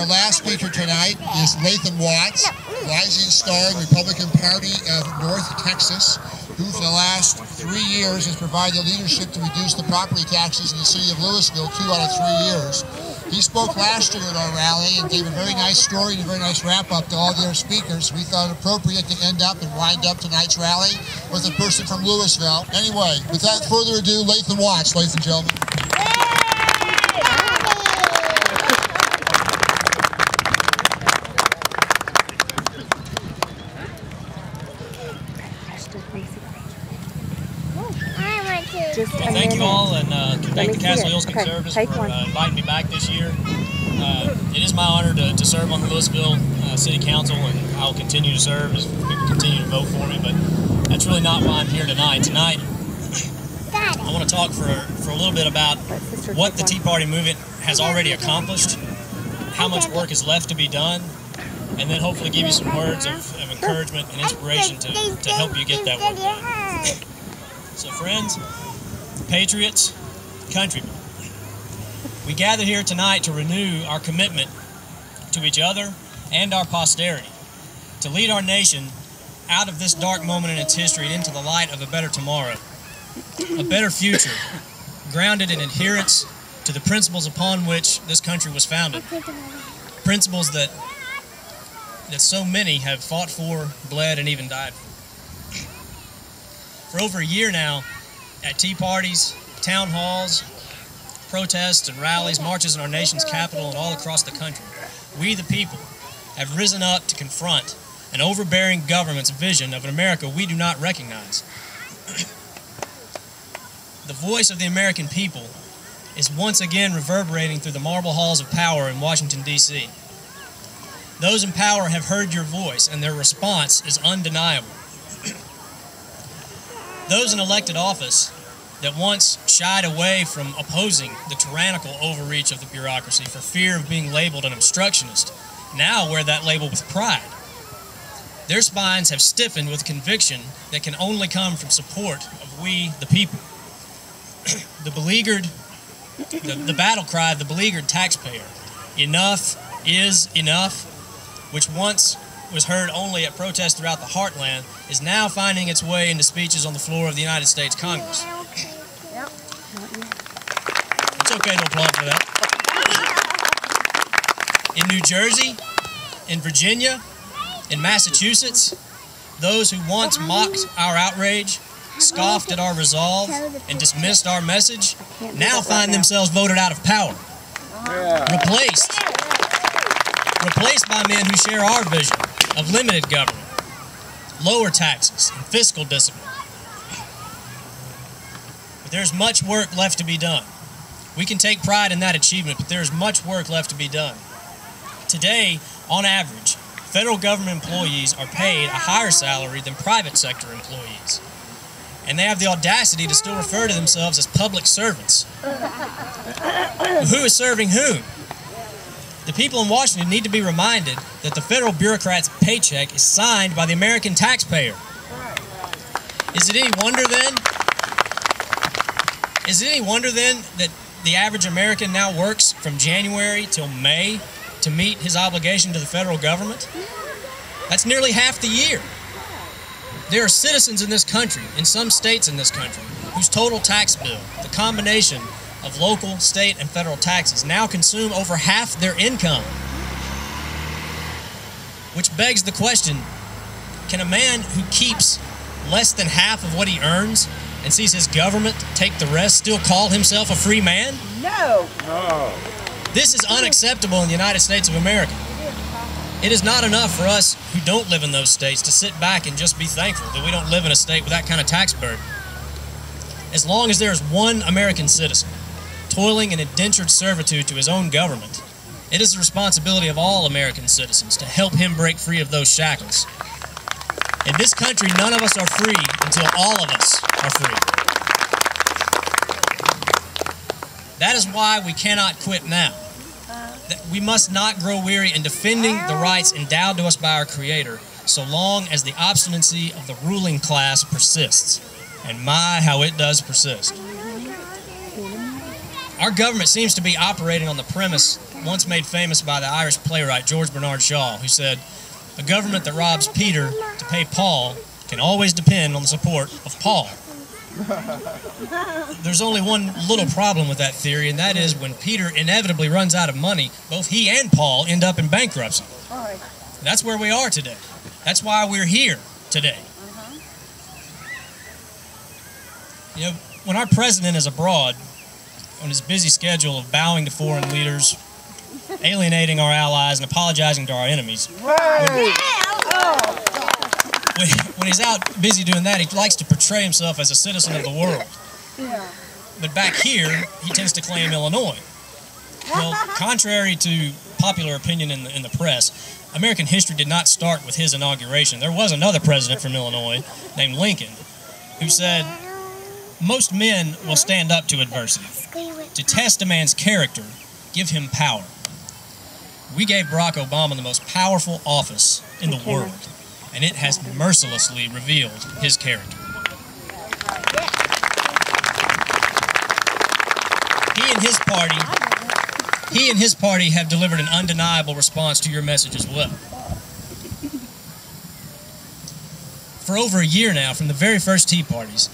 Our last speaker tonight is Lathan Watts, rising star Republican Party of North Texas, who for the last 3 years has provided leadership to reduce the property taxes in the city of Louisville 2 out of 3 years. He spoke last year at our rally and gave a very nice story and a very nice wrap-up to all the other speakers. We thought it appropriate to end up and wind up tonight's rally with a person from Louisville. Anyway, without further ado, Lathan Watts, ladies and gentlemen. Well, thank you all, and thank the Castle Hills Conservatives for inviting me back this year. It is my honor to serve on the Louisville City Council, and I will continue to serve as people continue to vote for me, but that's really not why I'm here tonight. Tonight, I want to talk for a little bit about what the Tea Party movement has already accomplished, how much work is left to be done, and then hopefully give you some words of encouragement and inspiration to help you get that work done. So friends, patriots, countrymen, we gather here tonight to renew our commitment to each other and our posterity, to lead our nation out of this dark moment in its history and into the light of a better tomorrow, a better future, grounded in adherence to the principles upon which this country was founded, principles that so many have fought for, bled, and even died for. For over a year now, at tea parties, town halls, protests and rallies, marches in our nation's capital and all across the country, we the people have risen up to confront an overbearing government's vision of an America we do not recognize. The voice of the American people is once again reverberating through the marble halls of power in Washington, D.C. Those in power have heard your voice, and their response is undeniable. Those in elected office that once shied away from opposing the tyrannical overreach of the bureaucracy for fear of being labeled an obstructionist now wear that label with pride. Their spines have stiffened with conviction that can only come from support of we, the people. The beleaguered, the battle cry of the beleaguered taxpayer, enough is enough, which once was heard only at protests throughout the heartland, is now finding its way into speeches on the floor of the United States Congress. It's okay to applaud for that. In New Jersey, in Virginia, in Massachusetts, those who once mocked our outrage, scoffed at our resolve, and dismissed our message, now find themselves voted out of power. Replaced by men who share our vision of limited government, lower taxes, and fiscal discipline. But there's much work left to be done. We can take pride in that achievement, but there's much work left to be done. Today, on average, federal government employees are paid a higher salary than private sector employees. And they have the audacity to still refer to themselves as public servants. Who is serving whom? The people in Washington need to be reminded that the federal bureaucrat's paycheck is signed by the American taxpayer. Is it any wonder then that the average American now works from January till May to meet his obligation to the federal government? That's nearly half the year. There are citizens in this country, in some states in this country, whose total tax bill, the combination of local, state, and federal taxes, now consume over half their income. Which begs the question, can a man who keeps less than half of what he earns and sees his government take the rest still call himself a free man? No. This is unacceptable in the United States of America. It is not enough for us who don't live in those states to sit back and just be thankful that we don't live in a state with that kind of tax burden. As long as there is one American citizen toiling in indentured servitude to his own government, it is the responsibility of all American citizens to help him break free of those shackles. In this country, none of us are free until all of us are free. That is why we cannot quit now. We must not grow weary in defending the rights endowed to us by our Creator, so long as the obstinacy of the ruling class persists. And my, how it does persist. Our government seems to be operating on the premise once made famous by the Irish playwright George Bernard Shaw, who said, "A government that robs Peter to pay Paul can always depend on the support of Paul." There's only one little problem with that theory, and that is when Peter inevitably runs out of money, both he and Paul end up in bankruptcy. That's where we are today. That's why we're here today. You know, when our president is abroad, on his busy schedule of bowing to foreign leaders, alienating our allies, and apologizing to our enemies, when he's out busy doing that, he likes to portray himself as a citizen of the world. But back here, he tends to claim Illinois. Well, contrary to popular opinion in the press, American history did not start with his inauguration. There was another president from Illinois named Lincoln who said, "Most men will stand up to adversity. To test a man's character, give him power." We gave Barack Obama the most powerful office in the world, and it has mercilessly revealed his character. He and his party have delivered an undeniable response to your message as well. For over a year now, from the very first Tea Parties,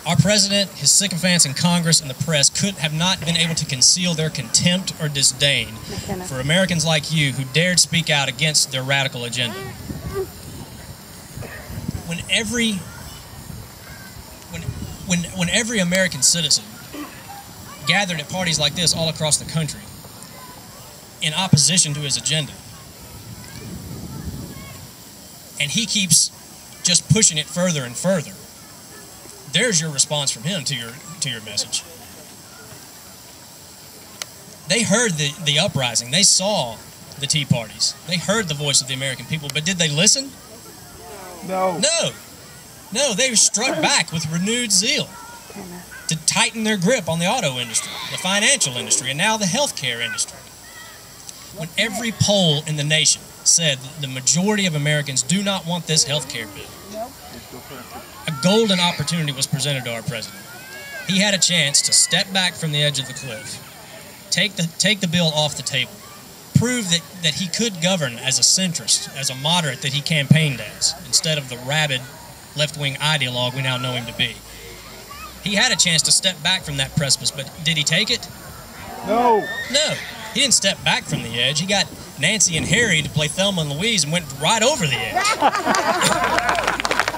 our president, his sycophants in Congress, and the press have not been able to conceal their contempt or disdain for Americans like you who dared speak out against their radical agenda. When every American citizen gathered at parties like this all across the country in opposition to his agenda, and he keeps just pushing it further and further, there's your response from him to your message. They heard the uprising. They saw the Tea Parties. They heard the voice of the American people, but did they listen? No. No, they struck back with renewed zeal to tighten their grip on the auto industry, the financial industry, and now the healthcare industry. When every poll in the nation said that the majority of Americans do not want this healthcare bill, a golden opportunity was presented to our president. He had a chance to step back from the edge of the cliff, take the bill off the table, prove that he could govern as a centrist, as a moderate that he campaigned as, instead of the rabid left-wing ideologue we now know him to be. He had a chance to step back from that precipice, but did he take it? No. No. He didn't step back from the edge. He got Nancy and Harry to play Thelma and Louise and went right over the edge.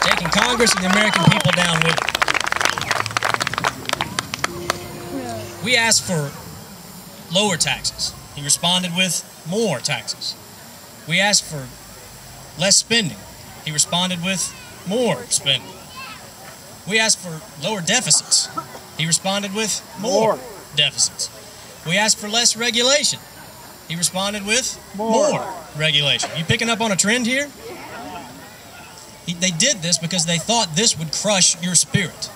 Taking Congress and the American people down with it. We asked for lower taxes. He responded with more taxes. We asked for less spending. He responded with more spending. We asked for lower deficits. He responded with more deficits. We asked for less regulation. He responded with more regulation. You picking up on a trend here? They did this because they thought this would crush your spirit.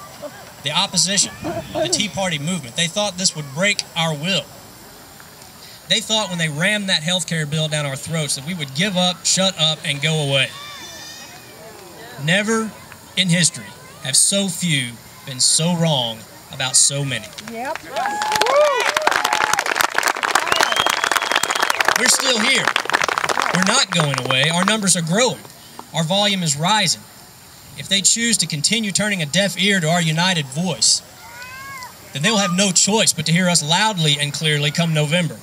The opposition, the Tea Party movement, they thought this would break our will. They thought when they rammed that health care bill down our throats that we would give up, shut up, and go away. Never in history have so few been so wrong about so many. Yep. We're still here. We're not going away. Our numbers are growing. Our volume is rising. If they choose to continue turning a deaf ear to our united voice, then they'll have no choice but to hear us loudly and clearly come November.